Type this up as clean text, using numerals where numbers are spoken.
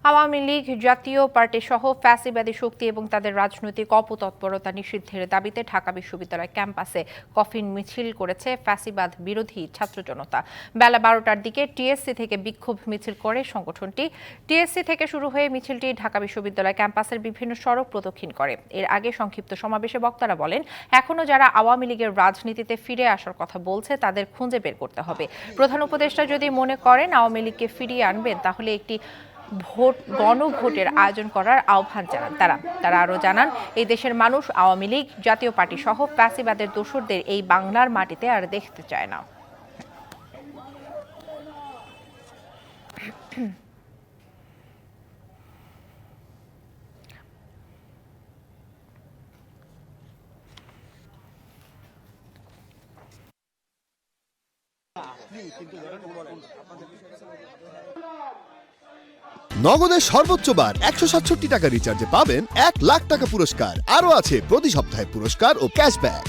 আওয়ামী লীগ জাতীয় পার্টি সহ ফ্যাসিবাদী শক্তি এবং তাদের রাজনৈতিক অপতৎপরতা নিষিদ্ধের দাবিতে ঢাকা বিশ্ববিদ্যালয় ক্যাম্পাসে কফিন মিছিল করেছে ফ্যাসিবাদ বিরোধী ছাত্র জনতা। বেলা 12টার দিকে টিএসসি থেকে বিক্ষোভ মিছিল করে সংগঠনটি। টিএসসি থেকে শুরু হয়ে মিছিলটি ঢাকা বিশ্ববিদ্যালয় ক্যাম্পাসের বিভিন্ন সড়ক প্রদক্ষিণ করে। এর আগে সংক্ষিপ্ত সমাবেশে বক্তারা বলেন, এখনো যারা আওয়ামী লীগের রাজনীতিতে ফিরে আসার কথা বলছে তাদের খুঁজে বের করতে হবে। প্রধান উপদেষ্টা যদি মনে করেন আওয়ামী লীগকে ফিরিয়ে আনবেন, তাহলে একটি গণভোটের আয়োজন করার আহ্বান জানান তারা আরও জানান, এই দেশের মানুষ আওয়ামী লীগ জাতীয় পার্টি সহ ফ্যাসিবাদের দোসরদের এই বাংলার মাটিতে আর দেখতে চায় না। নগদের সর্বোচ্চ বার 167 টাকা রিচার্জে পাবেন 1 লাখ টাকা পুরস্কার। আরও আছে প্রতি সপ্তাহে পুরস্কার ও ক্যাশব্যাক।